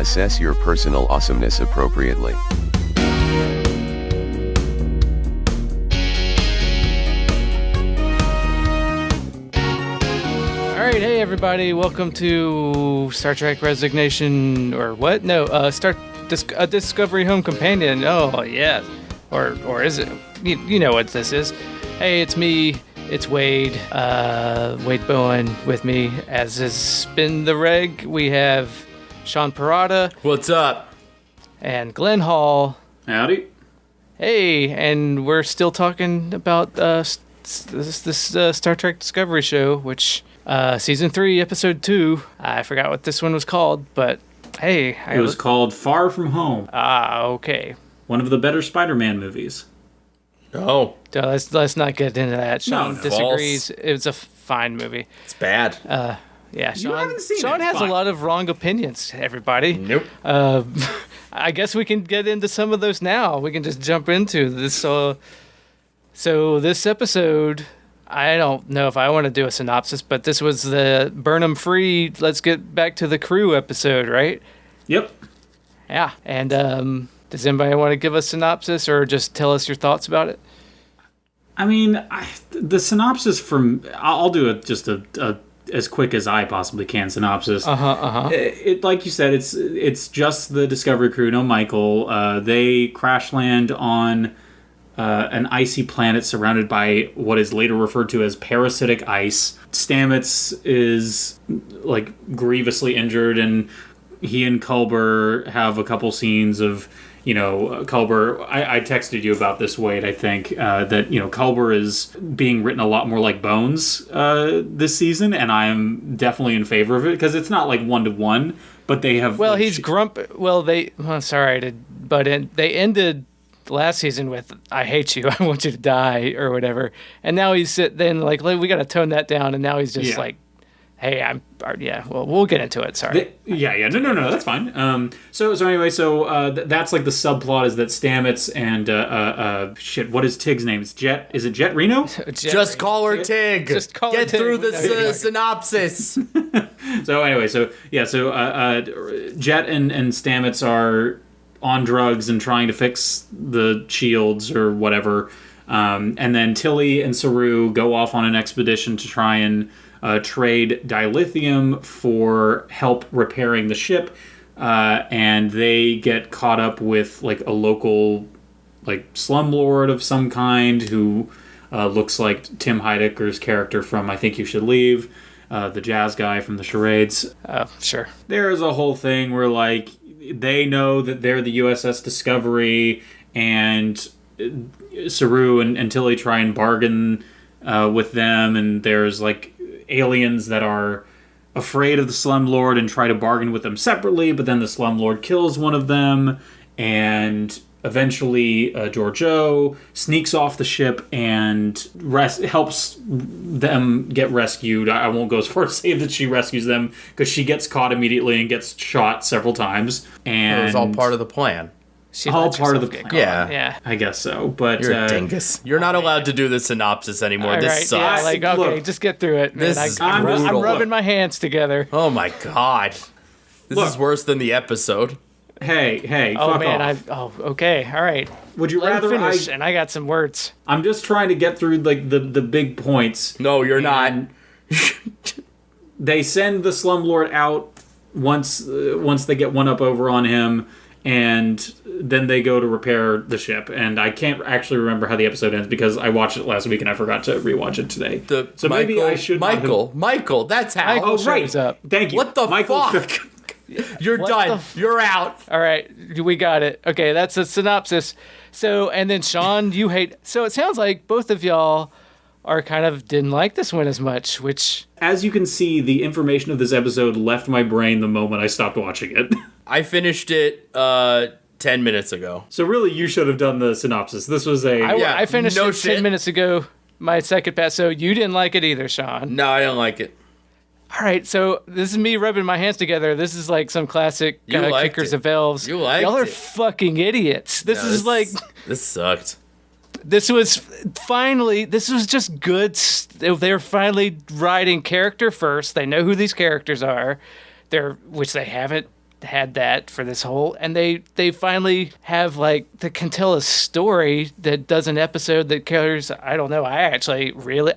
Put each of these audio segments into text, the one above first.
Assess your personal awesomeness appropriately. Alright, hey everybody, welcome to Star Trek Resignation, or what? No, Discovery Home Companion. Oh, yeah. Or is it? You know what this is. Hey, it's me. It's Wade. Wade Bowen with me, as has been the reg. We have Sean Parada. What's up? And Glen Hall. Howdy. Hey, and we're still talking about this Star Trek Discovery show, which season 3, episode 2. I forgot what this one was called, but hey, it was called Far From Home. Okay. One of the better Spider-Man movies. Oh, let's not get into that. Sean No, disagrees. false. It's a fine movie. it's bad. Yeah, Sean. haven't seen Sean it. has Fine. a lot of wrong opinions. Everybody. Nope. I guess we can get into some of those now. We can just jump into this. So this episode, I don't know if I want to do a synopsis, but this was the Burnham Free. Let's get back to the crew episode, right? Yep. Yeah. And does anybody want to give a synopsis or just tell us your thoughts about it? I mean, the synopsis from... I'll do it just a as quick as I possibly can synopsis. It, like you said, it's just the Discovery crew, no Michael. They crash land on an icy planet surrounded by what is later referred to as parasitic ice. Stamets is like grievously injured, and he and Culber have a couple scenes of, Culber, I texted you about this, Wade, I think, that, Culber is being written a lot more like Bones this season, and I'm definitely in favor of it, because it's not like one-to-one, but they have... Well, he's grumpy. Well, they ended last season with, I hate you, I want you to die, or whatever, and now he's then, like, we gotta tone that down, and now he's just like, hey, well, we'll get into it. Sorry. No, that's fine. So anyway, that's like the subplot is that Stamets and what is Tig's name? It's Jet. Is it Jet Reno? Just call her Tig. Just call Get her Tig. through the synopsis. So anyway, Jet and Stamets are on drugs and trying to fix the shields or whatever, and then Tilly and Saru go off on an expedition to try and trade dilithium for help repairing the ship, and they get caught up with like a local like slumlord of some kind who looks like Tim Heidecker's character from I Think You Should Leave, the jazz guy from the charades. Sure. There's a whole thing where like they know that they're the USS Discovery, and Saru and Tilly try and bargain with them, and there's like aliens that are afraid of the slumlord and try to bargain with them separately, but then the slumlord kills one of them, and eventually Georgiou sneaks off the ship and helps them get rescued. I won't go as far as say that she rescues them, because she gets caught immediately and gets shot several times. And It was all part of the plan. All part of the plan. Yeah. I guess so. But You're a dingus. You're not allowed to do the synopsis anymore. All This right, sucks. yeah, like, okay, Look, just get through it, man. this is I'm brutal. rubbing my hands together. Oh my god. This Look. is worse than the episode. Hey, Oh, fuck man, off. okay, all right. Would you Let rather him finish, and I got some words. I'm just trying to get through like the big points. No, you're not. They send the slumlord out once they get one up over on him, and then they go to repair the ship. And I can't actually remember how the episode ends because I watched it last week and I forgot to rewatch it today. Maybe I should not have- Michael, that's how. Michael Oh, right. shows up. Thank you. What the Michael fuck? You're What done. You're out. All right, we got it. Okay, that's a synopsis. So, and then Sean, you hate... So it sounds like both of y'all are kind of didn't like this one as much, which... As you can see, the information of this episode left my brain the moment I stopped watching it. I finished it 10 minutes ago. So really, you should have done the synopsis. This was I finished no it shit. 10 minutes ago, my second pass, so you didn't like it either, Sean. No, I don't like it. All right, so this is me rubbing my hands together. This is like some classic You liked Kickers it. of Elves. You liked Y'all are it. fucking idiots. This is like... This sucked. This was just good. They're finally writing character first. They know who these characters are, which they haven't had that for this whole, and they finally have like they can tell a story that does an episode that cares. I don't know. I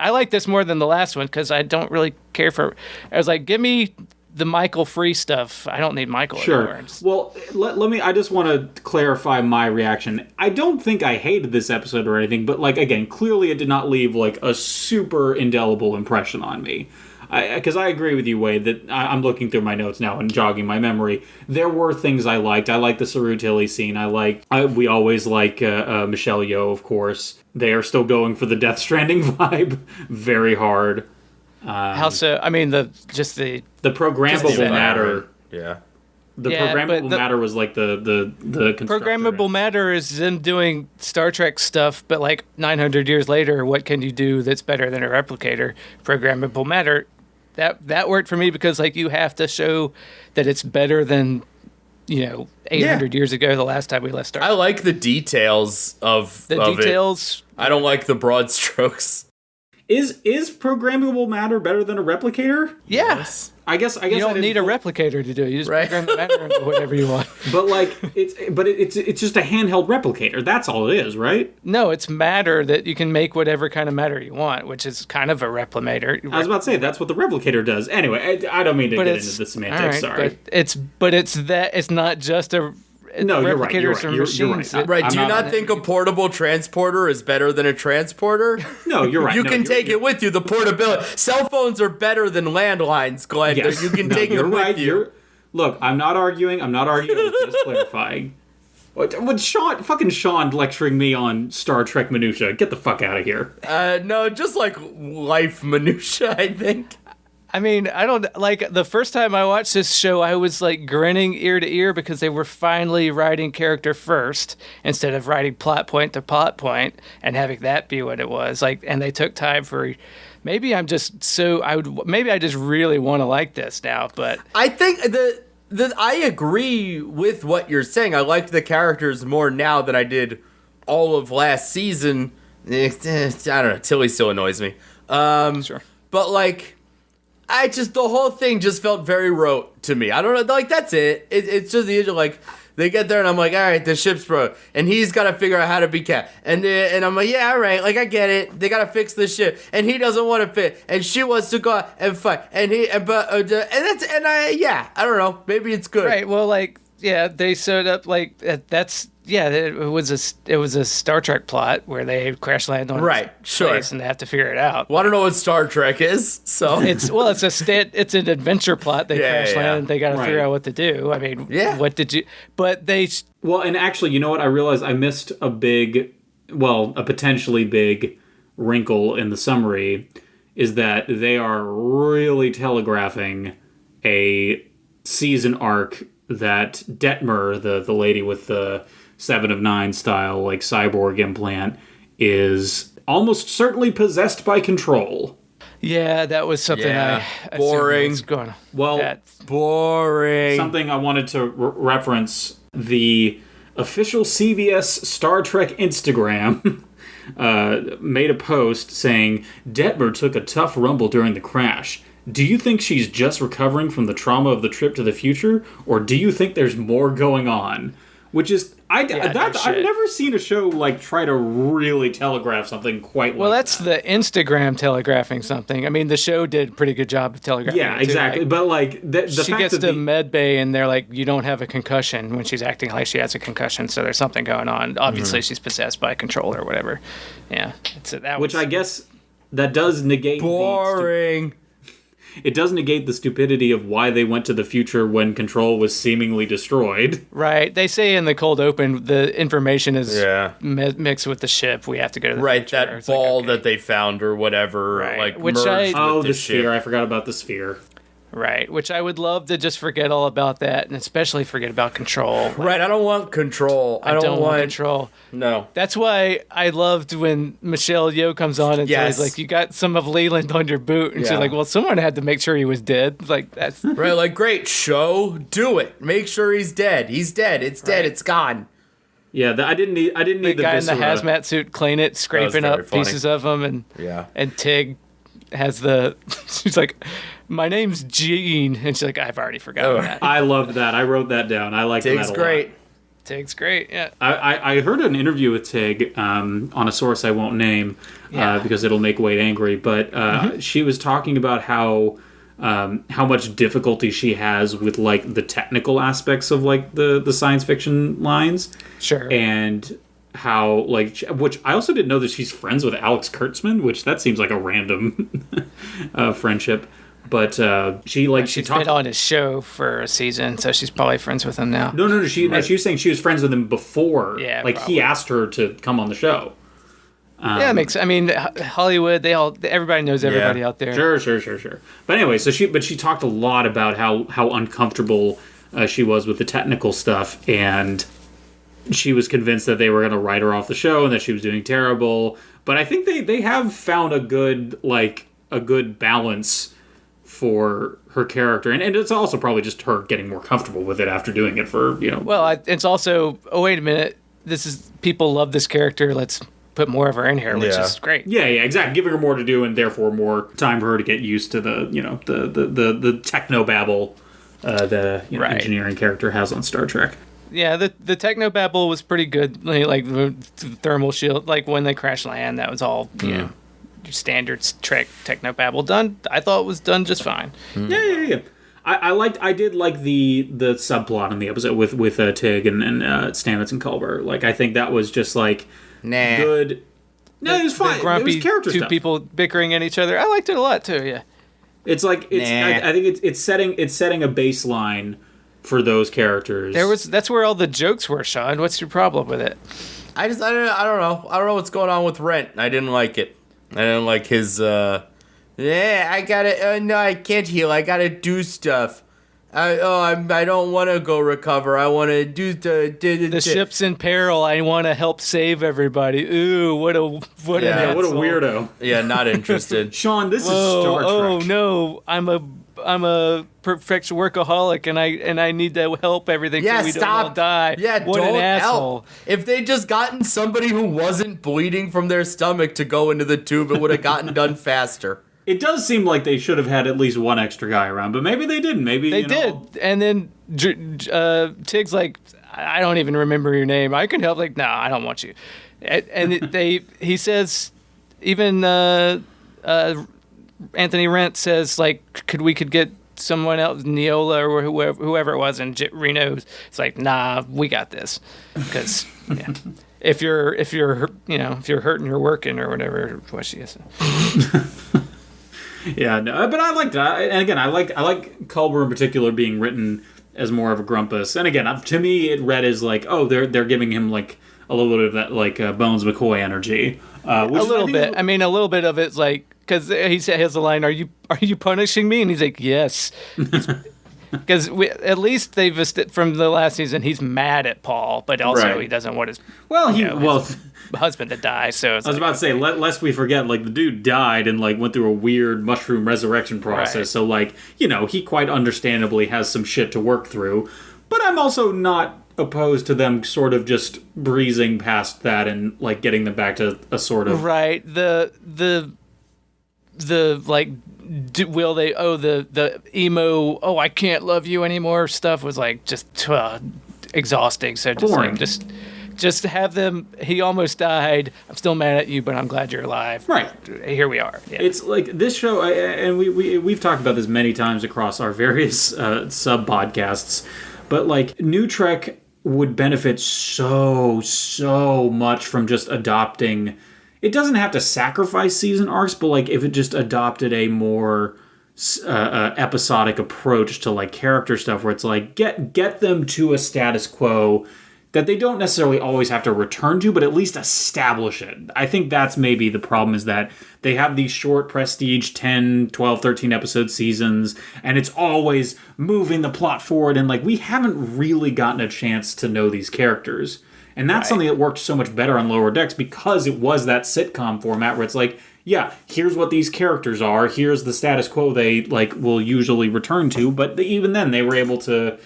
like this more than the last one because I don't really care for. I was like, give me the Michael free stuff. I don't need Michael anymore. Well, let me. I just want to clarify my reaction. I don't think I hated this episode or anything, but like again, clearly it did not leave like a super indelible impression on me. Because I agree with you, Wade, that I'm looking through my notes now and jogging my memory. There were things I liked. I like the Saru Tilly scene. We always like Michelle Yeoh, of course. They are still going for the Death Stranding vibe very hard. How so? I mean, the programmable matter. Yeah. The programmable matter was like the programmable matter is them doing Star Trek stuff, but like 900 years later, what can you do that's better than a replicator? Programmable matter. That worked for me because like you have to show that it's better than 800 years ago, the last time we left Star Trek. I like the details of details. I don't like the broad strokes. Is programmable matter better than a replicator? Yeah. Yes. I guess you don't need a replicator to do it. You just program the matter into whatever you want. But like it's just a handheld replicator. That's all it is, right? No, it's matter that you can make whatever kind of matter you want, which is kind of a replicator. I was about to say that's what the replicator does. Anyway, I don't mean to get into the semantics. Sorry, but it's not just a. No, you're right. You're right. Do you not think a portable transporter is better than a transporter? No, you're right. You can take it with you. The portability. Cell phones are better than landlines, Glenn. Yes. You can take it with you. Look, I'm not arguing. I'm just clarifying. What Sean lecturing me on Star Trek minutia? Get the fuck out of here. No, just like life minutia, I think. I mean, I don't like the first time I watched this show, I was like grinning ear to ear because they were finally writing character first instead of writing plot point to plot point and having that be what it was. Like, and they took time for. Maybe I just really want to like this now, but I think I agree with what you're saying. I liked the characters more now than I did all of last season. I don't know. Tilly still annoys me. Sure, but like. The whole thing just felt very rote to me. I don't know, like, that's it. It's just the usual, like, they get there and I'm like, all right, the ship's broke. And he's got to figure out how to be Cat. And I'm like, yeah, all right, like, I get it. They got to fix the ship. And he doesn't want to fit. And she wants to go out and fight. I don't know. Maybe it's good. Right, well, like, yeah, they sewed up, like, that's... Yeah, it was a Star Trek plot where they crash land on place and they have to figure it out. Well, I don't know what Star Trek is, so it's an adventure plot. They crash land and they got to figure out what to do. I mean, what did you? But they and actually, you know what? I realized I missed a potentially big wrinkle in the summary is that they are really telegraphing a season arc that Detmer, the lady with the 7 of 9 style, like, cyborg implant, is almost certainly possessed by control. Yeah, that was something I boring. Was going boring. Something I wanted to reference, the official CBS Star Trek Instagram made a post saying, Detmer took a tough rumble during the crash. Do you think she's just recovering from the trauma of the trip to the future, or do you think there's more going on? Which is, I've never seen a show like try to really telegraph something quite. Well, like that's the Instagram telegraphing something. I mean, the show did a pretty good job of telegraphing. Yeah, exactly. Like, but like the she fact gets that to med bay and they're like, you don't have a concussion when she's acting like she has a concussion. So there's something going on. Obviously, she's possessed by control or whatever. Yeah, which I guess that does negate boring. It does negate the stupidity of why they went to the future when control was seemingly destroyed. Right. They say in the cold open, the information is mixed with the ship. We have to go to the future. That it's ball that they found or whatever, like, merged with the sphere. ship. I forgot about the sphere. Right, which I would love to just forget all about that, and especially forget about control. Right, I don't want control. I don't want control. No. That's why I loved when Michelle Yeoh comes on and says, like, you got some of Leland on your boot. And she's like, well, someone had to make sure he was dead. Like, that's... Right, like, great, show, do it. Make sure he's dead. He's dead. It's dead. It's gone. Yeah, I didn't need the guy viscera. in the hazmat suit clean it, scraping up pieces of them, and Tig... has the she's like, my name's Jean, and she's like, I've already forgotten that. I loved that. I wrote that down. I like that a lot. Tig's great. Tig's great. Yeah. I heard an interview with Tig on a source I won't name because it'll make Wade angry, but she was talking about how much difficulty she has with like the technical aspects of like the science fiction lines. Sure. And how like, which I also didn't know that she's friends with Alex Kurtzman, which that seems like a random friendship. But she talked on his show for a season, so she's probably friends with him now. No. She was saying she was friends with him before. Yeah, like probably. He asked her to come on the show. Yeah, it makes. I mean, Hollywood. Everybody knows everybody out there. Sure. But anyway, she talked a lot about how uncomfortable she was with the technical stuff, and she was convinced that they were going to write her off the show and that she was doing terrible. But I think they have found a good balance for her character, and it's also probably just her getting more comfortable with it after doing it for Well, it's also. Oh, wait a minute. People love this character. Let's put more of her in here, which is great. Yeah, exactly. Giving her more to do and therefore more time for her to get used to the technobabble the engineering character has on Star Trek. Yeah, the technobabble was pretty good. Like the thermal shield, like when they crash land, that was all your standard Trek technobabble done. I thought it was done just fine. Yeah. I did like the subplot in the episode with Tig and Stamets and Culber. Like I think that was just like good. No, it was fine. Grumpy, it was character two stuff. People bickering at each other. I liked it a lot too. Yeah, it's like I think it's setting a baseline for those characters. That's where all the jokes were. Sean, what's your problem with it? I don't know. I don't know what's going on with Rent. I didn't like it. I didn't like his. I gotta. No, I can't heal. I gotta do stuff. I don't want to go recover. I want to do the ship's in peril. I want to help save everybody. Ooh, what a weirdo. Yeah, not interested. Sean, this is Star Trek. Oh no, I'm a perfect workaholic, and I need to help everything so we don't all die. Yeah, what don't an asshole. help. If they just gotten somebody who wasn't bleeding from their stomach to go into the tube, it would have gotten done faster. It does seem like they should have had at least one extra guy around, but maybe they didn't. Maybe they did. And then Tig's like, I don't even remember your name. I can help. Like, no, I don't want you. And he says, even Anthony Rent says, like, we could get someone else, Neola or whoever it was, and Reno's. It's like, nah, we got this, because if you're hurting, you're working or whatever. What she is. Yeah, no, but I liked it. And again, I like Culber in particular being written as more of a grumpus. And again, to me, it read as like, oh, they're giving him like a little bit of that like Bones McCoy energy. A little bit. I mean, a little bit of it's like, because he has the line, "Are you punishing me?" And he's like, "Yes." Because at least from the last season, he's mad at Paul, but also he doesn't want his his husband to die. So I was about to say, lest we forget, like the dude died and like went through a weird mushroom resurrection process. Right. So like he quite understandably has some shit to work through. But I'm also not opposed to them sort of just breezing past that and like getting them back to a sort of the like. Will they? Oh, the emo. Oh, I can't love you anymore. Stuff was like just exhausting. So just boring. Like, just have them. He almost died. I'm still mad at you, but I'm glad you're alive. Right. Here we are. Yeah. It's like this show, and we've talked about this many times across our various sub podcasts. But like New Trek would benefit so much from just adopting. It doesn't have to sacrifice season arcs, but like if it just adopted a more episodic approach to like character stuff, where it's like get them to a status quo that they don't necessarily always have to return to, but at least establish it. I think that's maybe the problem, is that they have these short prestige 10, 12, 13 episode seasons, and it's always moving the plot forward, and like we haven't really gotten a chance to know these characters. And that's something that worked so much better on Lower Decks, because it was that sitcom format where it's like, yeah, here's what these characters are, here's the status quo they like will usually return to, but even then they were able to,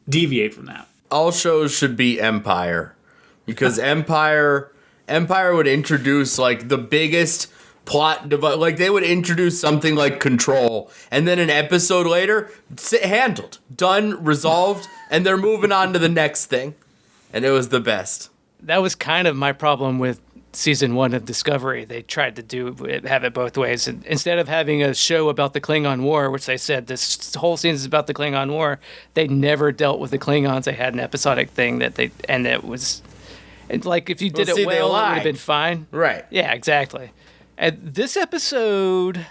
deviate from that. All shows should be Empire, because Empire would introduce like the biggest plot device. Like, they would introduce something like Control, and then an episode later, handled, done, resolved, and they're moving on to the next thing. And it was the best. That was kind of my problem with season 1 of Discovery. They tried to have it both ways. And instead of having a show about the Klingon War, which they said this whole season is about the Klingon War, they never dealt with the Klingons. They had an episodic thing and it was, like, if you did it well, it would have been fine. Right. Yeah, exactly. And this episode,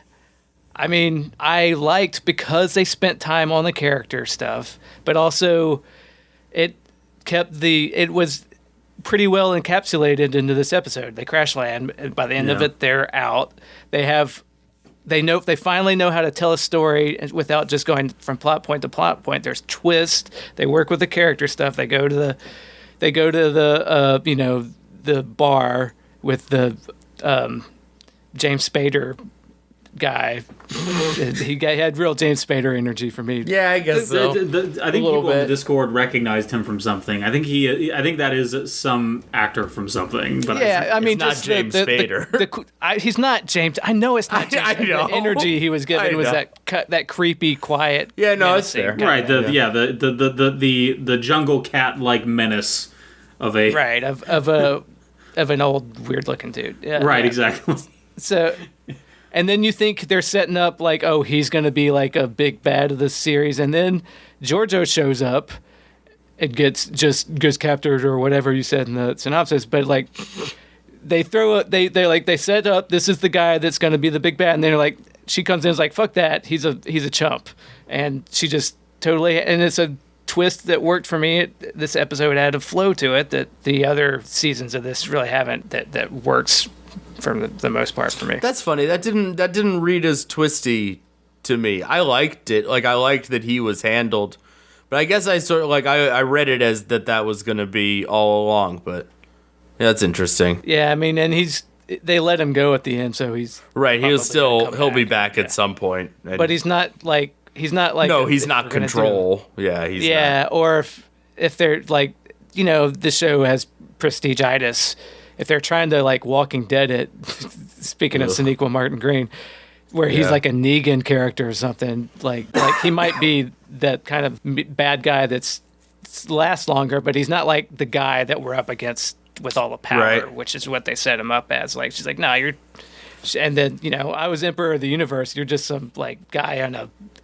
I mean, I liked because they spent time on the character stuff, but also it was pretty well encapsulated into this episode. They crash land, and by the end of it, they're out. They finally know how to tell a story without just going from plot point to plot point. There's twist. They work with the character stuff. They go to the the bar with the James Spader guy. He had real James Spader energy for me. Yeah, I guess so. I think people in the Discord recognized him from something. I think that is some actor from something. But yeah, I mean, not just James Spader. He's not James. I know it's not James. I know. The energy he was given was that creepy, quiet. Yeah, no, it's fair. Right. The jungle cat like menace of a of an old weird looking dude. Yeah, right. Yeah. Exactly. So. And then you think they're setting up like, oh, he's going to be like a big bad of the series. And then Giorgio shows up and gets captured or whatever you said in the synopsis. But like they set up, this is the guy that's going to be the big bad. And they're like, she comes in and is like, fuck that. He's a chump. And she just totally, and it's a twist that worked for me. This episode had a flow to it that the other seasons of this really haven't, that works for the most part for me. That's funny. That didn't read as twisty to me. I liked it. Like, I liked that he was handled, but I guess I sort of like I read it as that was going to be all along. But yeah, that's interesting. Yeah, I mean, and they let him go at the end, so he's right. He'll be back at some point. But he's not like no, he's not Control. Yeah, he's not. Or if they're like, the show has prestigiitis. If they're trying to like Walking Dead it, speaking of Sonequa Martin Green, where he's like a Negan character or something, like he might be that kind of bad guy that's lasts longer, but he's not like the guy that we're up against with all the power, which is what they set him up as. Like, she's like, no, you're, and then, I was Emperor of the Universe. You're just some like guy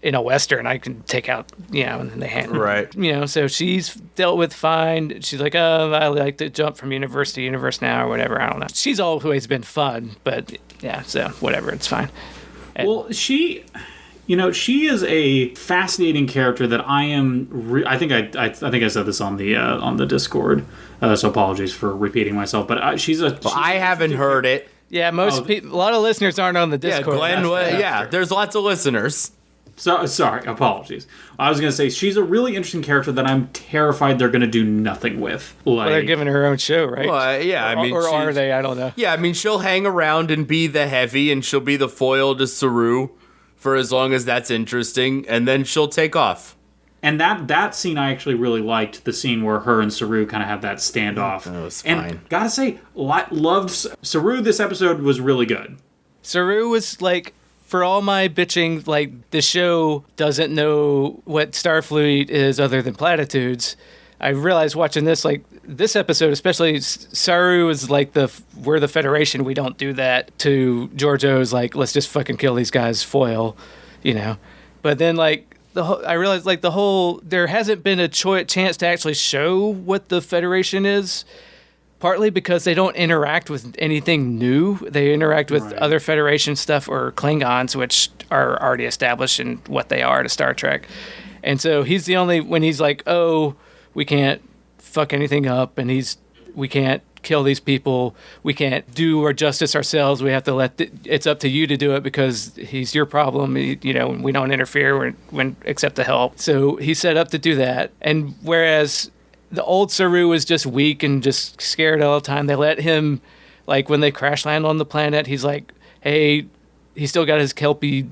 in a Western. I can take out, and then they hand so she's dealt with fine. She's like, oh, I like to jump from universe to universe now or whatever. I don't know. She's always been fun, but yeah, so whatever, it's fine. Well, she is a fascinating character that I am. I think I said this on the Discord. So apologies for repeating myself, but I haven't heard it. Yeah, most people, a lot of listeners aren't on the Discord. Yeah, Glen. There's lots of listeners. So sorry, apologies. I was going to say she's a really interesting character that I'm terrified they're going to do nothing with. Well, they're giving her own show, right? Well, yeah, or are they? I don't know. Yeah, I mean, she'll hang around and be the heavy, and she'll be the foil to Saru for as long as that's interesting, and then she'll take off. And that scene I actually really liked, the scene where her and Saru kind of have that standoff. That was fine. And gotta say, loved Saru. This episode was really good. Saru was like, for all my bitching, like, the show doesn't know what Starfleet is other than platitudes. I realized watching this, like, this episode, especially, Saru is like we're the Federation, we don't do that, to Giorgio's like, let's just fucking kill these guys, foil, But then, like, I realized, like, there hasn't been a chance to actually show what the Federation is, partly because they don't interact with anything new. They interact with other Federation stuff or Klingons, which are already established in what they are to Star Trek. And so he's the only, when he's like, oh, we can't fuck anything up, and we can't kill these people, we can't do our justice ourselves, we have to it's up to you to do it because he's your problem, we don't interfere except to help. So he's set up to do that. And whereas the old Saru was just weak and just scared all the time, they let him, like, when they crash land on the planet, he's like, hey, he's still got his kelpie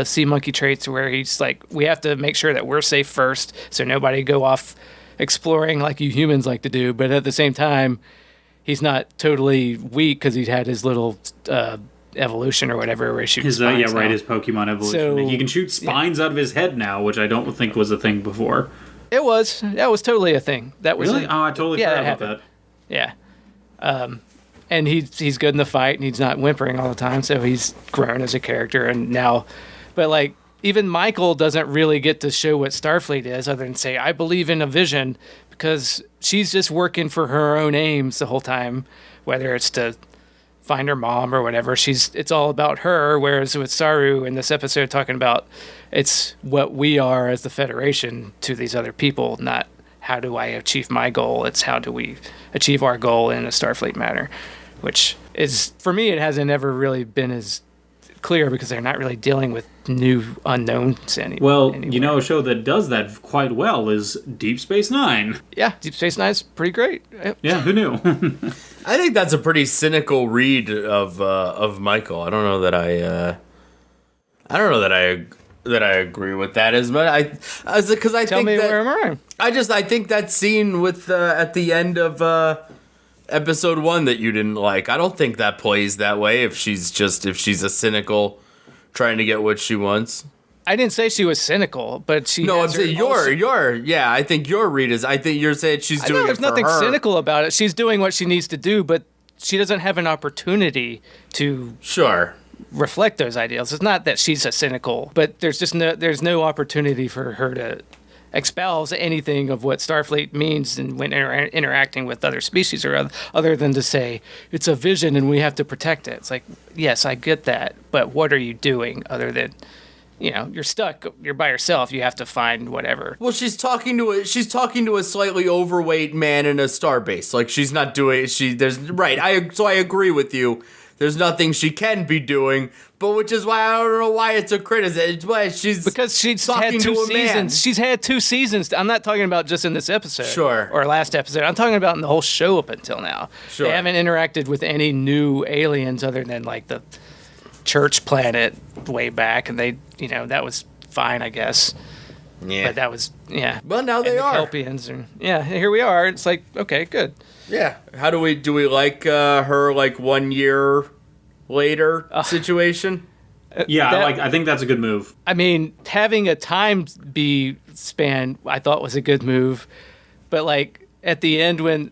sea monkey traits where he's like, we have to make sure that we're safe first so nobody go off exploring like you humans like to do. But at the same time, he's not totally weak because he's had his little evolution or whatever, where he shoots His spines now. his Pokemon evolution. So, he can shoot spines out of his head now, which I don't think was a thing before. That was totally a thing. That was Really? I totally forgot about happened. that. Yeah. And he's good in the fight, and he's not whimpering all the time, so he's grown as a character. And now, but like, even Michael doesn't really get to show what Starfleet is, other than say, I believe in a vision, because she's just working for her own aims the whole time, whether it's to find her mom or whatever. It's all about her, whereas with Saru in this episode talking about it's what we are as the Federation to these other people, not how do I achieve my goal, it's how do we achieve our goal in a Starfleet matter, which is, for me, it hasn't ever really been as clear because they're not really dealing with new unknowns anymore. Well, you know, a show that does that quite well is Deep Space Nine. Yeah, Deep Space Nine's pretty great. Yeah, who knew? I think that's a pretty cynical read of Michael. I don't know that I agree with that as much. Because I Tell think me that where am I wrong? I think that scene with at the end of episode 1 that you didn't like. I don't think that plays that way. If she's a cynical, trying to get what she wants. I didn't say she was cynical, but she. No, I'm has her saying also- yeah. I think your read is. I think you're saying she's doing there's it for nothing her. cynical about it. She's doing what she needs to do, but she doesn't have an opportunity to Sure. reflect those ideals. It's not that she's a cynical, but there's no opportunity for her to espouse anything of what Starfleet means and when interacting with other species or other than to say it's a vision and we have to protect it. It's like, yes, I get that, but what are you doing other than, you're stuck, you're by yourself, you have to find whatever. Well, she's talking to a slightly overweight man in a starbase. Like she's not doing I agree with you. There's nothing she can be doing, but which is why I don't know why it's a criticism. It's why Because she's talking had two to a man. seasons. She's had 2 seasons. I'm not talking about just in this episode. Sure. Or last episode. I'm talking about in the whole show up until now. Sure. They haven't interacted with any new aliens other than like the church planet way back, and they, that was fine, I guess. Yeah. But that was, yeah. Well, now they and the are. Kelpians, here we are. It's like, okay, good. Yeah. How do we like her like 1 year later situation? Yeah, I think that's a good move. I mean, having a time be span, I thought was a good move, but like at the end when,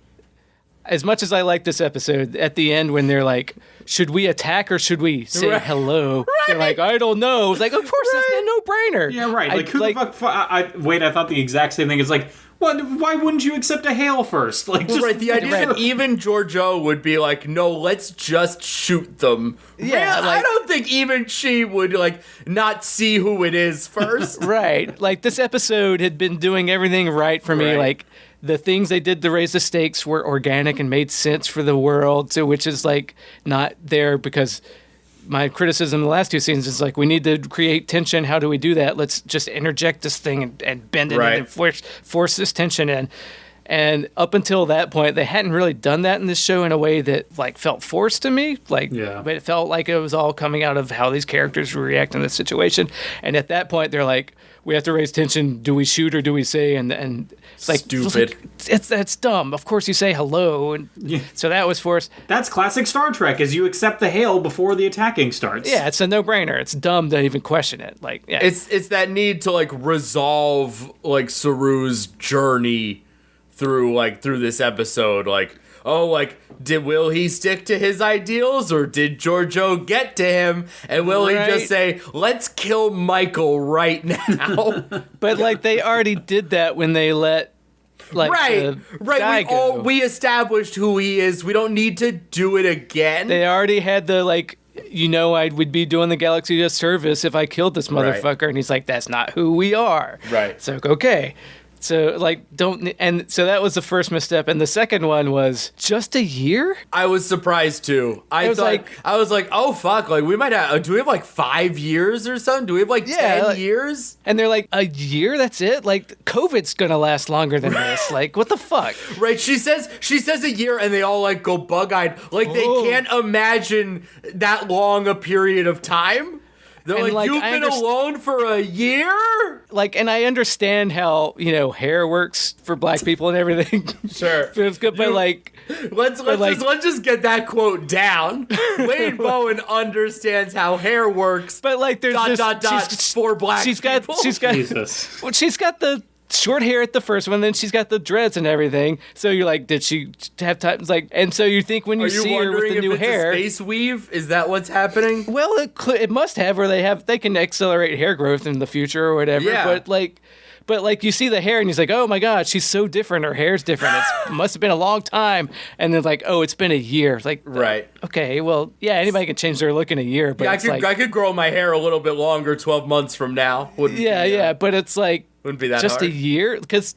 as much as I like this episode, at the end when they're like, should we attack or should we say hello? They're like, I don't know. It's like, of course, that's a no-brainer. Yeah, right. Like, who the fuck? I thought the exact same thing. It's like, why wouldn't you accept a hail first? Like, just right, the idea that even Giorgio would be like, no, let's just shoot them. Yeah, really? I don't think even she would like not see who it is first. Right. Like this episode had been doing everything right for me. Right. Like the things they did to raise the stakes were organic and made sense for the world. So which is like not there because my criticism in the last 2 seasons is like, we need to create tension. How do we do that? Let's just interject this thing and bend it in and force this tension in. And up until that point, they hadn't really done that in this show in a way that like felt forced to me. But it felt like it was all coming out of how these characters react in this situation. And at that point, they're like, we have to raise tension. Do we shoot or do we say? And it's like stupid. That's dumb. Of course you say hello. And so that was forced. That's classic Star Trek, is you accept the hail before the attacking starts. Yeah, it's a no-brainer. It's dumb to even question it. Like, yeah. It's that need to like resolve like Saru's journey through this episode. Like, oh, like, will he stick to his ideals or did Giorgio get to him? And will he just say, let's kill Michael right now? But like they already did that when they let the guy go. We established who he is. We don't need to do it again. They already had the like, I would be doing the galaxy a service if I killed this motherfucker. And he's like, that's not who we are. Right. So okay. So, so that was the first misstep. And the second one was just a year? I was surprised, too. I was like, oh, fuck. Like, we might have, do we have, like, 5 years or something? Do we have, like, 10 years? And they're like, a year? That's it? Like, COVID's gonna last longer than this. Like, what the fuck? Right. She says a year, and they all, like, go bug-eyed. Like, they can't imagine that long a period of time. They're like, you've been alone for a year? like, and I understand how, hair works for black people and everything. Sure. But it's good, but like, let's just get that quote down. Wade Bowen understands how hair works. but like, there's for black people. She's got the short hair at the first one, then she's got the dreads and everything. So you're like, did she have time? Like, and so you think when you see her with the new hair, a space weave? Is that what's happening? well, it must have, where they can accelerate hair growth in the future or whatever. Yeah. But like you see the hair and he's like, oh my God, she's so different. Her hair's different. It must have been a long time. And then like, oh, it's been a year. It's like, right. Okay, well, yeah, anybody can change their look in a year. But I could grow my hair a little bit longer 12 months from now. But it's like, wouldn't be that just hard. a year? Because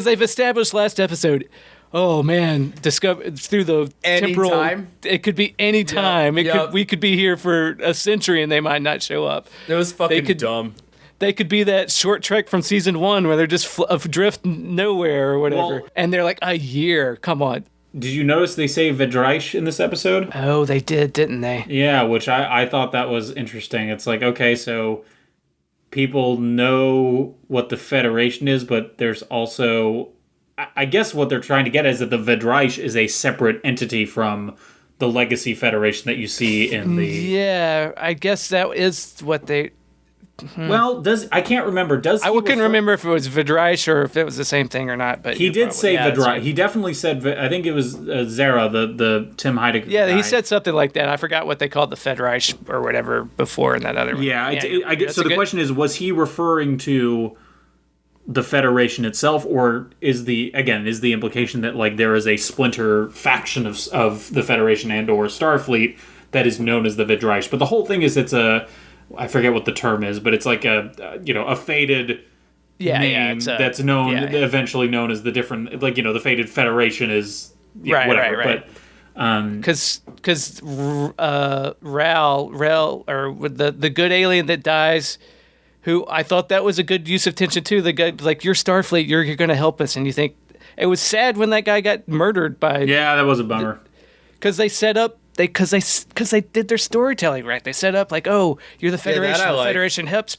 they've established last episode, oh man, through the temporal time. It could be any time. We could be here for a century and they might not show up. It was fucking dumb. They could be that short trek from season 1 where they're just adrift nowhere or whatever. Well, and they're like, a year. Come on. Did you notice they say Vedreich in this episode? Oh, they did, didn't they? Yeah, which I thought that was interesting. It's like, okay, so people know what the Federation is, but there's also... I guess what they're trying to get is that the Vedreich is a separate entity from the Legacy Federation that you see in the... Yeah, I guess that is what they... Well, I can't remember. I couldn't remember if it was Vedreich or if it was the same thing or not. But he did say Vedreich. He definitely said. I think it was Zara, the Tim Heidecker. Yeah, guy. He said something like that. I forgot what they called the Federeich or whatever before in that other one. Yeah, I guess. So the question is, was he referring to the Federation itself, or is the implication that like there is a splinter faction of the Federation and or Starfleet that is known as the Vedreich? But the whole thing is I forget what the term is, but it's like a faded name that's known eventually known as the different, like, the faded Federation is whatever. Right. But because Rel or the good alien that dies, who I thought that was a good use of tension too. The guy like, you're Starfleet, you're going to help us, and you think it was sad when that guy got murdered by. Yeah, that was a bummer. Because they set up. Because they did their storytelling right. They set up like, oh, you're the Federation. The Federation helps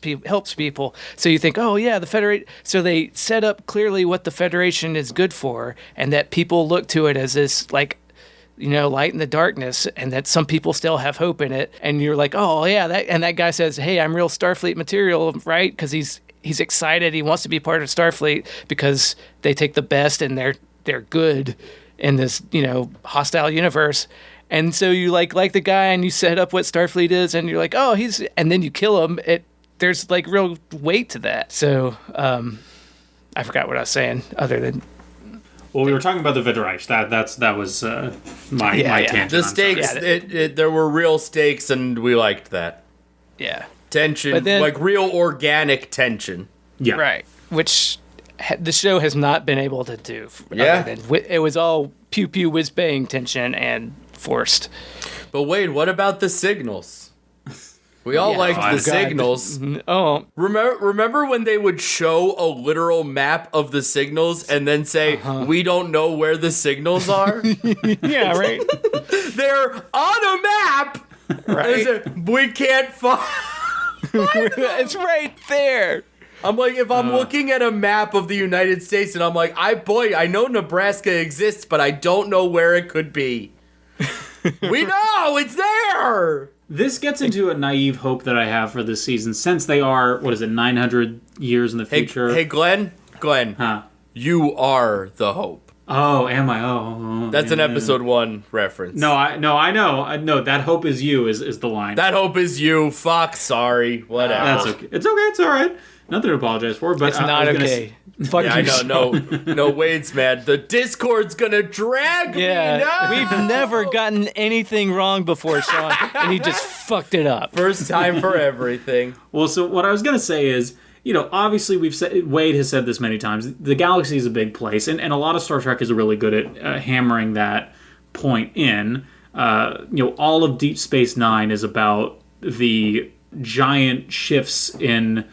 people. So you think, oh yeah, the Federation. So they set up clearly what the Federation is good for, and that people look to it as this like, light in the darkness, and that some people still have hope in it. And you're like, oh yeah, that guy says, hey, I'm real Starfleet material, right? Because he's excited. He wants to be part of Starfleet because they take the best and they're good in this hostile universe. And so you like the guy, and you set up what Starfleet is, and you're like, oh, and then you kill him. There's like real weight to that. So I forgot what I was saying. Other than, well, we were talking about the Vedreich. That was my tangent. The stakes. There were real stakes, and we liked that. Yeah, tension, but then, like real organic tension. Yeah, right. Which the show has not been able to do. Yeah, it was all pew pew whiz bang tension and forced. But Wade, what about the signals? We all liked the signals. Oh, remember when they would show a literal map of the signals and then say, we don't know where the signals are? Yeah, right. They're on a map. Right. We can't find. It's right there. I'm like, if I'm looking at a map of the United States and I'm like, I know Nebraska exists, but I don't know where it could be. We know it's there. This gets into a naive hope that I have for this season, since they are 900 years in the future. Hey, Glenn, huh? You are the hope. Oh, am I? Oh, that's an episode 1 reference. No, I know. That hope is you is the line. That hope is you. Fuck. Sorry. Whatever. That's okay. It's okay. It's all right. Nothing to apologize for. But it's not okay. Fuck you. I know. No, Wade's mad. The Discord's gonna drag me. No! We've never gotten anything wrong before, Sean, and he just fucked it up. First time for everything. Well, so what I was gonna say is, obviously Wade has said this many times. The galaxy is a big place, and a lot of Star Trek is really good at hammering that point in. All of Deep Space Nine is about the giant shifts in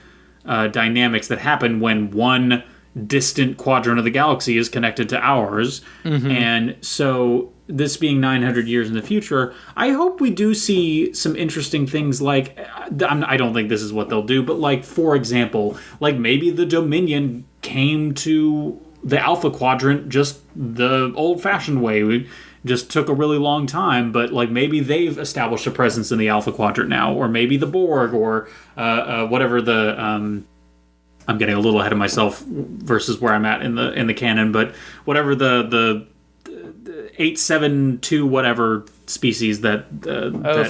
dynamics that happen when one distant quadrant of the galaxy is connected to ours. Mm-hmm. And so this being 900 years in the future, I hope we do see some interesting things like, I don't think this is what they'll do, but like, for example, like maybe the Dominion came to the Alpha Quadrant just the old-fashioned way. We just took a really long time, but like maybe they've established a presence in the Alpha Quadrant now, or maybe the Borg, or whatever the... I'm getting a little ahead of myself versus where I'm at in the canon, but whatever the 872 whatever species that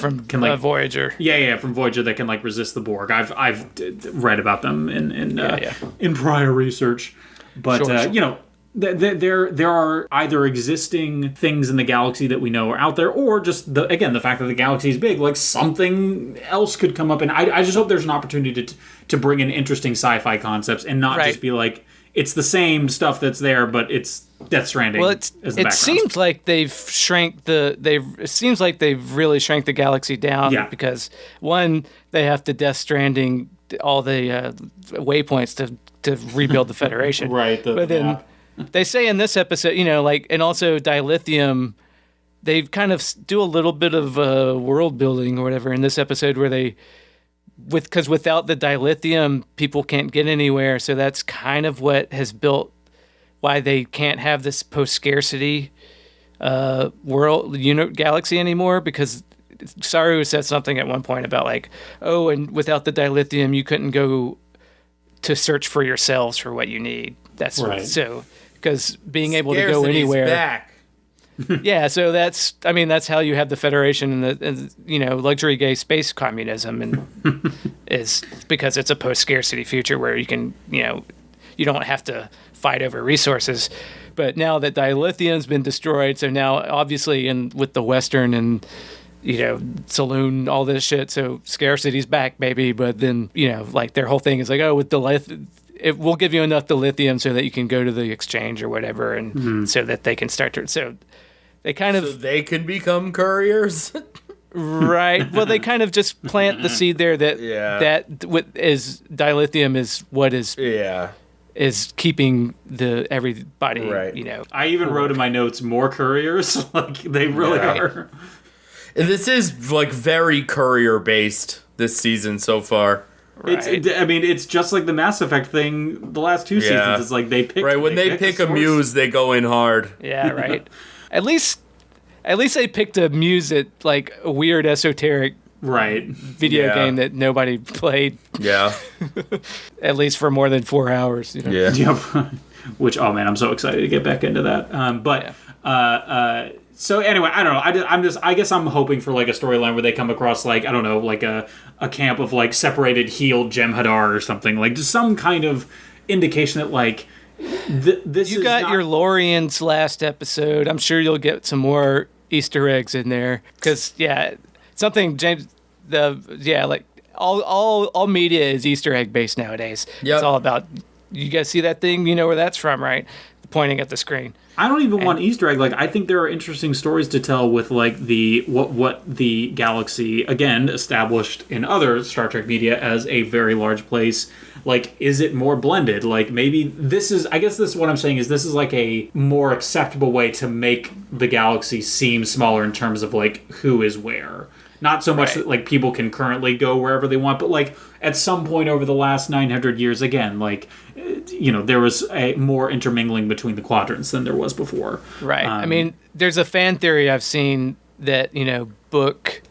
from can like Voyager. Yeah, from Voyager that can like resist the Borg. I've read about them in prior research, but Sure. You know. There are either existing things in the galaxy that we know are out there, or just the fact that the galaxy is big, like something else could come up. And I just hope there's an opportunity to bring in interesting sci-fi concepts and not just be like, it's the same stuff that's there, but it's Death Stranding. Well, as the it background. seems like it seems like they've really shrank the galaxy down because one, they have to Death Stranding all the waypoints to rebuild the Federation. Right. But then they say in this episode, you know, like, and also dilithium, they kind of do a little bit of world building or whatever in this episode where because without the dilithium, people can't get anywhere. So that's kind of what has built why they can't have this post-scarcity galaxy anymore, because Saru said something at one point about like, oh, and without the dilithium, you couldn't go to search for yourselves for what you need. That's right. So... Because being able to Scarcity's go anywhere, back. yeah. So that's how you have the Federation and luxury gay space communism, and is because it's a post-scarcity future where you can you don't have to fight over resources. But now that dilithium's been destroyed, so now obviously with the Western and saloon, all this shit, so scarcity's back, baby. But then like their whole thing is like, oh, with it will give you enough dilithium so that you can go to the exchange or whatever, and so that they can start to. So they kind of. So they can become couriers. Right. Well, they kind of just plant the seed there that dilithium is what is. Yeah. Is keeping everybody. Right. I even wrote in my notes more couriers. Like they really are. And this is like very courier based this season so far. Right. It's just like the Mass Effect thing. The last two seasons, it's like they pick. Right, when they pick a muse, they go in hard. Yeah, right. At least they picked a muse that like a weird esoteric video game that nobody played. Yeah. At least for more than 4 hours. Yeah. Yep. Which, oh man, I'm so excited to get back into that. So anyway, I don't know. I guess I'm hoping for like a storyline where they come across like, I don't know, like a camp of like separated healed Jem'Hadar or something, like just some kind of indication that like this. You got your Lorian's last episode. I'm sure you'll get some more Easter eggs in there because something James like all media is Easter egg based nowadays. Yep. It's all about. You guys see that thing? You know where that's from, right? Pointing at the screen. I don't even want Easter egg. Like, I think there are interesting stories to tell with like what the galaxy again established in other Star Trek media as a very large place. Like, is it more blended? Like, maybe this is. I guess this is what I'm saying is this is like a more acceptable way to make the galaxy seem smaller in terms of like who is where. Not so much that like people can currently go wherever they want, but like at some point over the last 900 years, again, like there was a more intermingling between the quadrants than there was before. Right. I mean, there's a fan theory I've seen that Book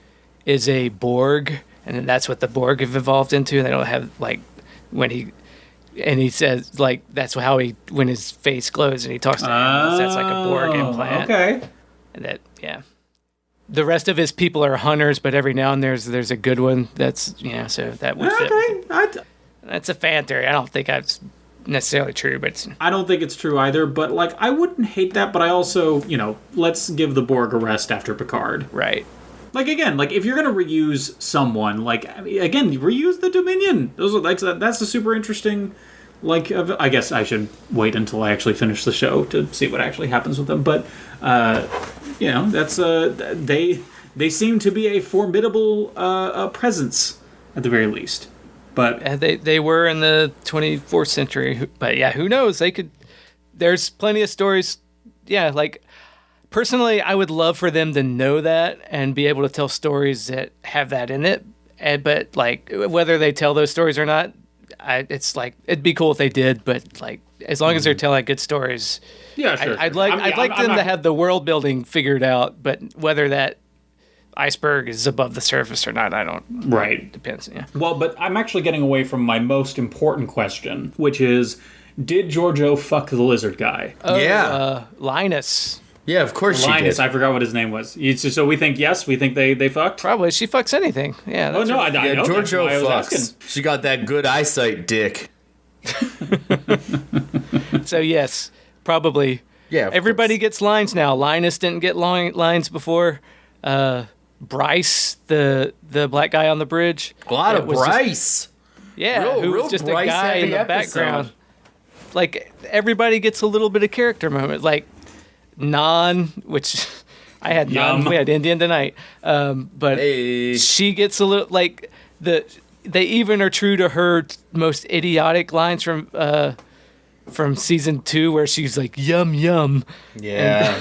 is a Borg, and that's what the Borg have evolved into. And they don't have like when he says like that's how when his face glows and he talks to animals, that's like a Borg implant. Okay. And that the rest of his people are hunters, but every now and there's a good one that's so that would fit. Okay. That's a fan theory. I don't think that's necessarily true, but I don't think it's true either. But like, I wouldn't hate that. But I also, let's give the Borg a rest after Picard. Right. Like again, like if you're gonna reuse someone, like again, reuse the Dominion. Those are like that's a super interesting. Like, I guess I should wait until I actually finish the show to see what actually happens with them. But, that's they seem to be a formidable presence at the very least. But they were in the 24th century. But yeah, who knows? They could. There's plenty of stories. Yeah, like personally, I would love for them to know that and be able to tell stories that have that in it. But like whether they tell those stories or not, it's like it'd be cool if they did. But like as long as they're telling good stories, Yeah, sure. I'd like them to have the world building figured out. But whether that iceberg is above the surface or not, I don't. Right. Depends. Yeah. Well, but I'm actually getting away from my most important question, which is, did Giorgio fuck the lizard guy? Linus. Yeah, of course she Linus, did. I forgot what his name was. So we think yes, we think they fucked? Probably. She fucks anything. Yeah. Oh, no, I know. That's Giorgio why I was fucks. asking. She got that good eyesight dick. So yes, probably. Yeah, of Everybody course. gets lines now. Linus didn't get lines before. Bryce, the black guy on the bridge. A lot It of was just- Bryce. Yeah, who real was just a Bryce guy in heavy the episode. background. Like everybody gets a little bit of character moment. Like Nan, which I had Yum. Nan. We had Indian tonight. But Hey. she gets a little like they even are true to her most idiotic lines from season 2 where she's like yum yum. Yeah.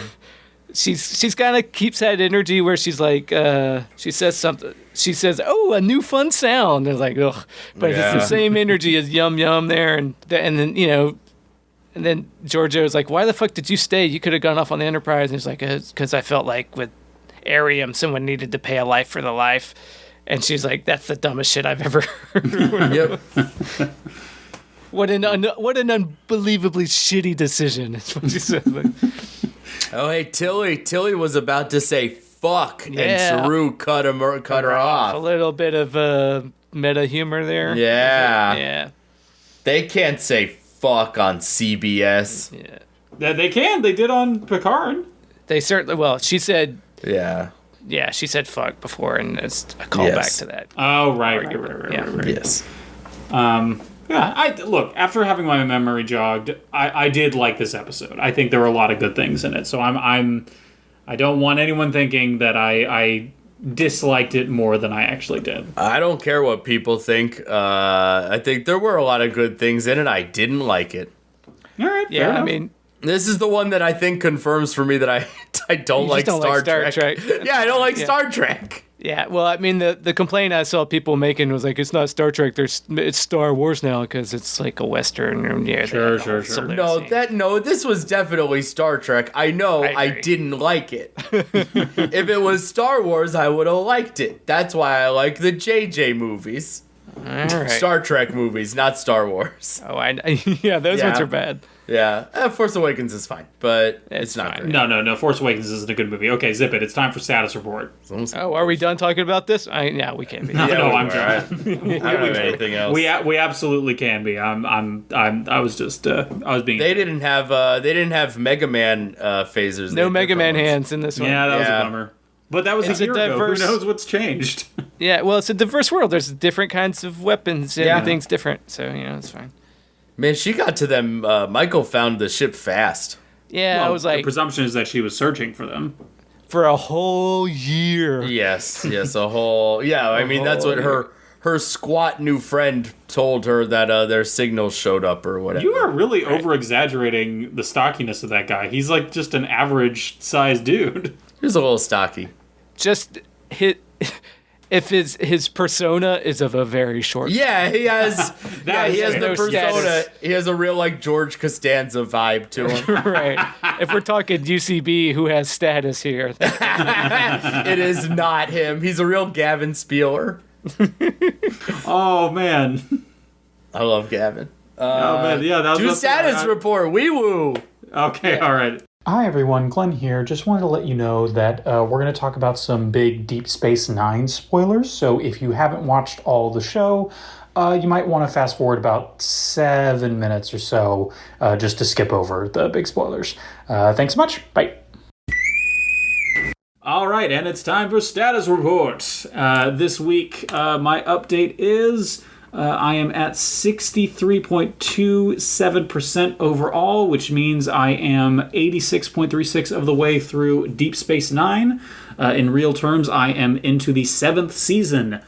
She's kind of keeps that energy where she's like she says something. She says, "Oh, a new fun sound." It's like, ugh, but it's Yeah. the same energy as yum yum there, and then and then Giorgio's like, "Why the fuck did you stay? You could have gone off on the Enterprise." And he's like, "Because I felt like with Arium, someone needed to pay a life for the life." And she's like, "That's the dumbest shit I've ever heard." Yep. What an unbelievably shitty decision. Is what she said. Like, Oh, hey, Tilly. Tilly was about to say fuck, Yeah. and Saru cut her a off. little bit of meta humor there. Yeah. Yeah. They can't say fuck on CBS. Yeah. They can. They did on Picard. They certainly. Well, she said. Yeah. Yeah, she said fuck before, and it's a callback Yes. to that. Oh, right. Yeah. Yes. Yeah, look, after having my memory jogged, I did like this episode. I think there were a lot of good things in it. So I don't want anyone thinking that I disliked it more than I actually did. I don't care what people think. I think there were a lot of good things in it. I didn't like it. All right, fair Yeah, I enough. mean, This is the one that I think confirms for me that I don't You like just don't like Star Star Trek. Trek. Yeah, I don't like Yeah. Star Trek. yeah. Well, I mean, the complaint I saw people making was like, it's not Star Trek. It's Star Wars now because it's like a Western. And yeah, Sure. No, this was definitely Star Trek. I know I I agree. didn't like it. If it was Star Wars, I would have liked it. That's why I like the JJ movies. All right. Star Trek movies, not Star Wars. Oh, yeah, those Yeah. ones are bad. Yeah, Force Awakens is fine, but it's not fine. great. No. Force Awakens isn't a good movie. Okay, zip it. It's time for status report. Oh, are we done talking about this? Yeah, we can't be. No, Yeah, I'm we done. were. I don't have anything else. We absolutely can be. I was being. They didn't have Mega Man phasers. They No had Mega Man different ones. hands in this one. Yeah, that was Yeah. a bummer. But that was It's a a year ago. Who diverse- knows what's changed? Yeah, well, it's a diverse world. There's different kinds of weapons. Yeah. Everything's different. So, it's fine. Man, she got to them. Michael found the ship fast. Yeah, I Well, was like, the presumption is that she was searching for them. for a whole year. Yes, a whole. Yeah, I mean that's what her squat new friend told her that their signals showed up or whatever. You are really over exaggerating the stockiness of that guy. He's like just an average sized dude. He was a little stocky. Just hit. If his persona is of a very short. Yeah, he has. he has fair. the No persona. status. He has a real like George Costanza vibe to him. Right. If we're talking UCB, who has status here? It is not him. He's a real Gavin Spieler. Oh man. I love Gavin. Oh man, yeah, that was Do status report. Wee woo. Okay, all right. Hi everyone, Glen here. Just wanted to let you know that we're going to talk about some big Deep Space Nine spoilers. So if you haven't watched all the show, you might want to fast forward about 7 minutes or so just to skip over the big spoilers. Thanks so much. Bye. All right, and it's time for status report. This week, my update is I am at 63.27% overall, which means I am 86.36 of the way through Deep Space Nine. In real terms, I am into the 7th season.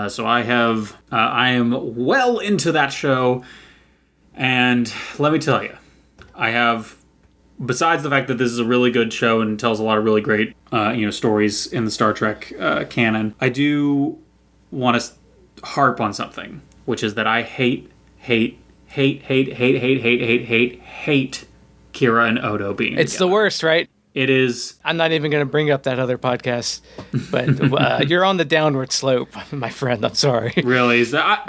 So I am well into that show. And let me tell you, I have besides the fact that this is a really good show and tells a lot of really great, stories in the Star Trek canon, I do want to harp on something, which is that I hate Kira and Odo being It's together. the worst, right? It is. I'm not even going to bring up that other podcast, but you're on the downward slope, my friend. I'm sorry. Really? Is that,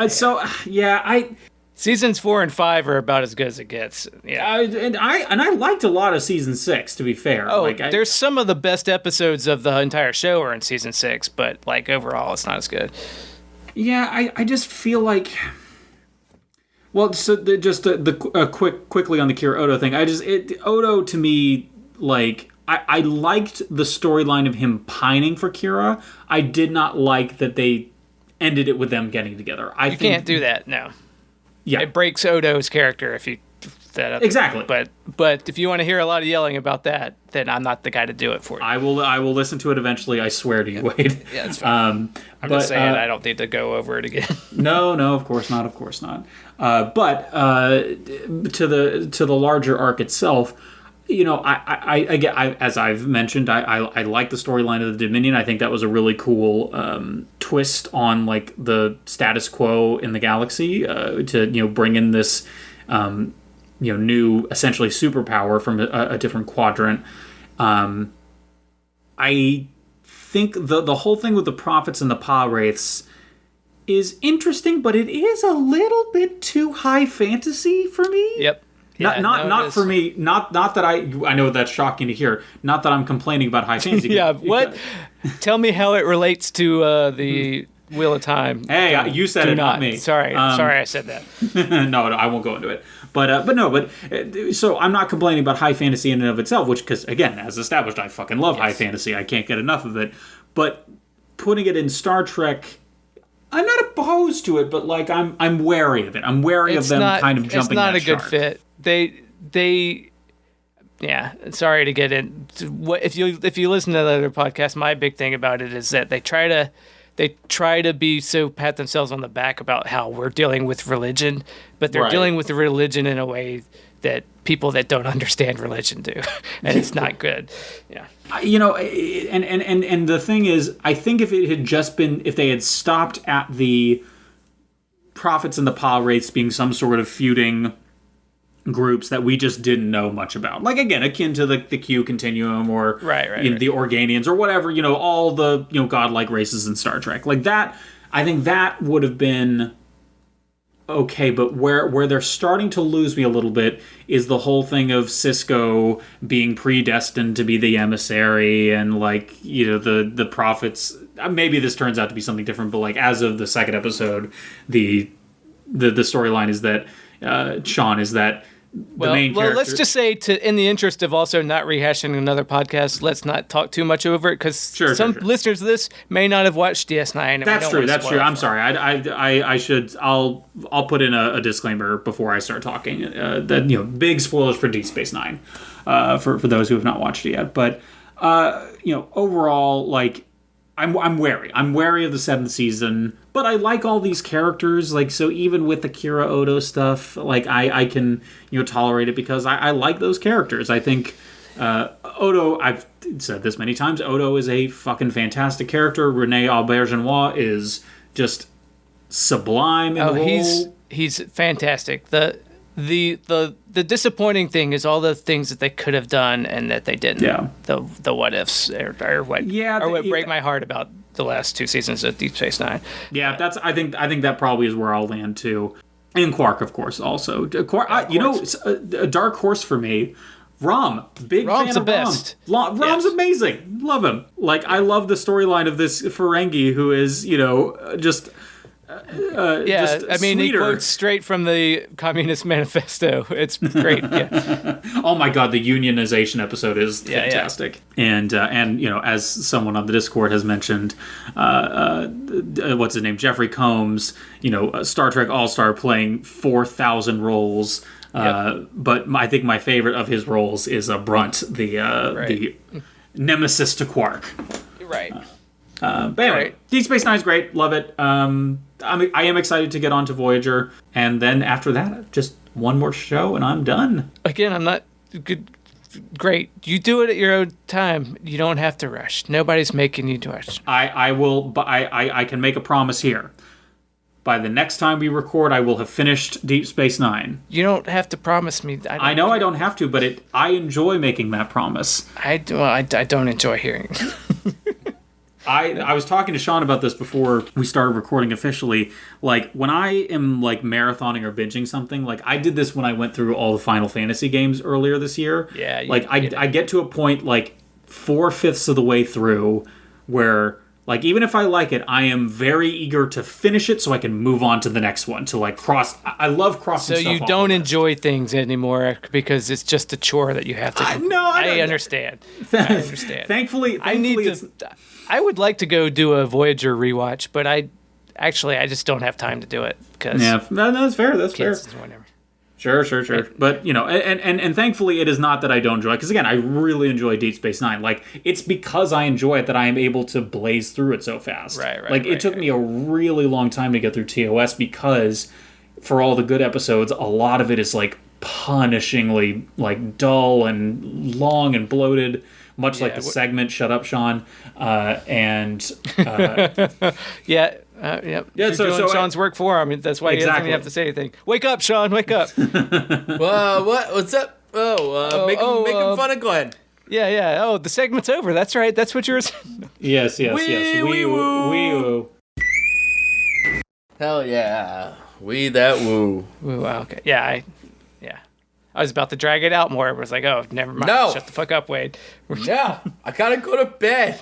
Seasons 4 and 5 are about as good as it gets. Yeah. I liked a lot of season 6, to be fair. Oh, there's some of the best episodes of the entire show are in season 6, but like overall, it's not as good. Yeah, I just feel like. Well, so quickly on the Kira Odo thing. Odo to me, like, I liked the storyline of him pining for Kira. I did not like that they ended it with them getting together. You can't do that. No. Yeah, it breaks Odo's character if you that up. Exactly. But if you want to hear a lot of yelling about that, then I'm not the guy to do it for you. I will listen to it eventually. I swear to you, Wade. Yeah, that's fine. I'm just saying I don't need to go over it again. No, of course not. But to the larger arc itself, I as I've mentioned, I like the storyline of the Dominion. I think that was a really cool twist on like the status quo in the galaxy to bring in this new essentially superpower from a different quadrant. I think the whole thing with the prophets and the Pa Wraiths is interesting, but it is a little bit too high fantasy for me. Yep. Yeah, not for me. Not that I know that's shocking to hear. Not that I'm complaining about high fantasy. Yeah. What? Tell me how it relates to the Wheel of Time. Hey, you said it, not me. Sorry, I said that. No, I won't go into it. So I'm not complaining about high fantasy in and of itself, which, because again, as established, I fucking love high fantasy. I can't get enough of it. But putting it in Star Trek, I'm not opposed to it, but like I'm wary of it. I'm wary of them kind of jumping that shark. It's not a good fit. Yeah, sorry to get in. If you listen to the other podcast, my big thing about it is that they try to be so pat themselves on the back about how we're dealing with religion, but they're dealing with the religion in a way that people that don't understand religion do, and it's not good. Yeah, and the thing is, I think if they had stopped at the prophets and the Pa Wraiths being some sort of feuding groups that we just didn't know much about, like again akin to the Q continuum or the Organians or whatever, all the godlike races in Star Trek, like that, I think that would have been okay. But where they're starting to lose me a little bit is the whole thing of Sisko being predestined to be the emissary, and like the prophets. Maybe this turns out to be something different, but like as of the second episode, the storyline is that Sean is that the main character. Well, let's just say, in the interest of also not rehashing another podcast, let's not talk too much over it, because some listeners of this may not have watched DS9. That's true. I'm sorry. I should. I'll put in a disclaimer before I start talking. That big spoilers for Deep Space Nine, for those who have not watched it yet. But overall, like. I'm wary. I'm wary of the 7th season, but I like all these characters. Like, so even with the Kira Odo stuff, like I can tolerate it because I like those characters. I think Odo. I've said this many times. Odo is a fucking fantastic character. Rene Auberjonois is just sublime in the role. He's fantastic. The disappointing thing is all the things that they could have done and that they didn't. Yeah. The what ifs or what break my heart about the last 2 seasons of Deep Space Nine. Yeah, I think that probably is where I'll land too. And Quark, of course, also. Quark, a dark horse for me. Rom, big Rom's fan of the best. Rom's amazing. Love him. Like, I love the storyline of this Ferengi who is just. He quotes straight from the Communist Manifesto. It's great. Yeah. Oh my God, the unionization episode is fantastic. Yeah. And as someone on the Discord has mentioned, what's his name, Jeffrey Combs, Star Trek All-Star playing 4,000 roles. But I think my favorite of his roles is Brunt, the nemesis to Quark. Right. But anyway, Deep Space Nine is great. Love it. I am excited to get on to Voyager, and then after that, just one more show, and I'm done. Again, I'm not good. great. You do it at your own time. You don't have to rush. Nobody's making you rush. I will, but I can make a promise here. By the next time we record, I will have finished Deep Space Nine. You don't have to promise me. I know I don't have to, but I enjoy making that promise. I don't enjoy hearing it. I was talking to Sean about this before we started recording officially. Like, when I am, like, marathoning or binging something, like, I did this when I went through all the Final Fantasy games earlier this year. Yeah. Like, I get to a point, like, 4/5 of the way through where, like, even if I like it, I am very eager to finish it so I can move on to the next one, to, like, cross. I love crossing stuff So you off don't the enjoy things anymore because it's just a chore that you have to do. No, I don't. I understand. I understand. Thankfully, I need it's, to. I would like to go do a Voyager rewatch, but I just don't have time to do it because yeah, no, that's fair. That's fair. Whatever. Sure. But, you know, and thankfully it is not that I don't enjoy it. Because, again, I really enjoy Deep Space Nine. Like, it's because I enjoy it that I am able to blaze through it so fast. Right. Like, it took me a really long time to get through TOS because for all the good episodes, a lot of it is, like, punishingly, like, dull and long and bloated. Much like the segment "Shut Up, Sean," and Yeah. Yeah, You're so doing Sean's work for him. That's why he doesn't even have to say anything. Wake up, Sean. Wake up. What's up? Making fun of Glen. Yeah. Oh, the segment's over. That's right. That's what you're saying. yes. Wee woo. Hell yeah. We that woo. Ooh, okay. Yeah. I was about to drag it out more. It was like, oh, never mind. No. Shut the fuck up, Wade. Yeah, I gotta go to bed.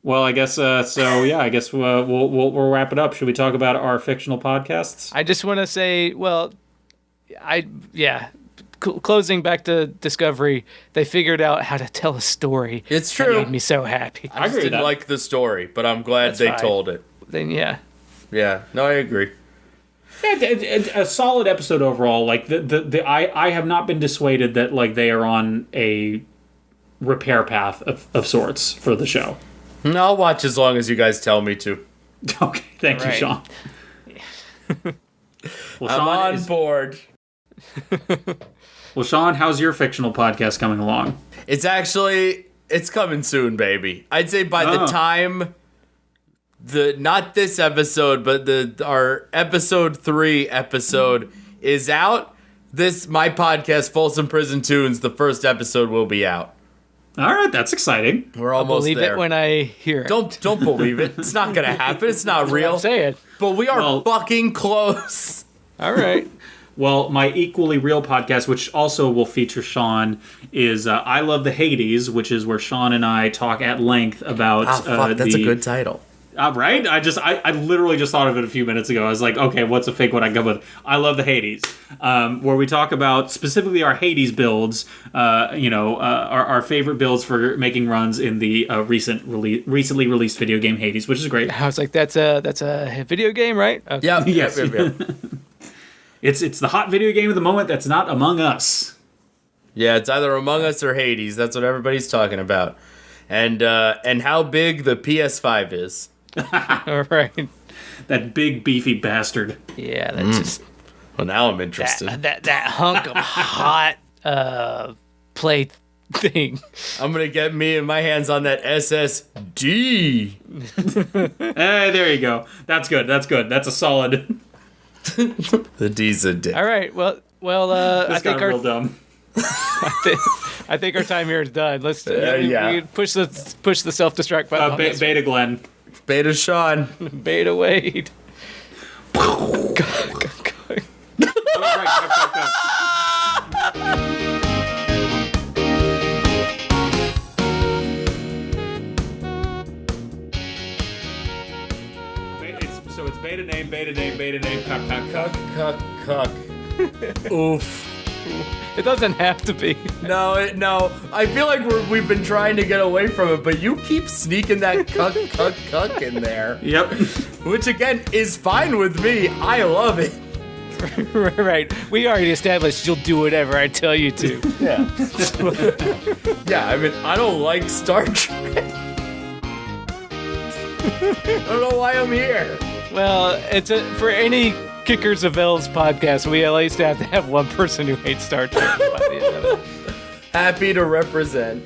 Well, I guess so. Yeah, I guess we'll wrap it up. Should we talk about our fictional podcasts? I just want to say, well, closing back to Discovery, they figured out how to tell a story. It's That true. made me so happy. I just agree with didn't that. like the story, but I'm glad That's they fine. told it. Then yeah. Yeah, no, I agree. A solid episode overall. Like I have not been dissuaded that like they are on a repair path of sorts for the show. No, I'll watch as long as you guys tell me to. Okay, thank you, Right. Sean. Well, I'm Sean on board. Well, Sean, how's your fictional podcast coming along? It's coming soon, baby. I'd say by the time not this episode, but our episode 3 episode is out, my podcast, Folsom Prison Tunes, the first episode will be out. All right, that's exciting. We're almost Believe there. it when I hear it. Don't believe it. It's not gonna happen. It's not real. I'm saying. But we are Well- fucking close. All right. Well, my equally real podcast, which also will feature Sean, is I Love the Hades, which is where Sean and I talk at length about That's a good title. Right? I literally just thought of it a few minutes ago. I was like, okay, what's a fake one I come with? I Love the Hades, where we talk about specifically our Hades builds, our favorite builds for making runs in the recently released video game Hades, which is great. I was like, that's a video game, right? Okay. Yep. Yes. Yep. It's the hot video game of the moment that's not Among Us. Yeah, it's either Among Us or Hades. That's what everybody's talking about. And how big the PS5 is. All right. That big beefy bastard. Yeah, that's just Well, now I'm interested. that hunk of hot plate thing. I'm gonna get me and my hands on that SSD. Hey, there you go. That's good. That's a solid. The D's a dick. All right. Well. This I think got real dumb. I think our time here is done. Let's yeah. we push the self-destruct button. on this. Beta Glen. Beta Sean. Beta Wade. Oh, right. So it's beta name, cuck. Cuck. Oof. It doesn't have to be. No. I feel like we've been trying to get away from it, but you keep sneaking that cuck in there. Yep. Which, again, is fine with me. I love it. Right. We already established you'll do whatever I tell you to. Yeah. Yeah, I mean, I don't like Star Trek. I don't know why I'm here. Well, for any Kickers of L's podcast, we at least have to have one person who hates Star Trek by the end of it. Happy to represent.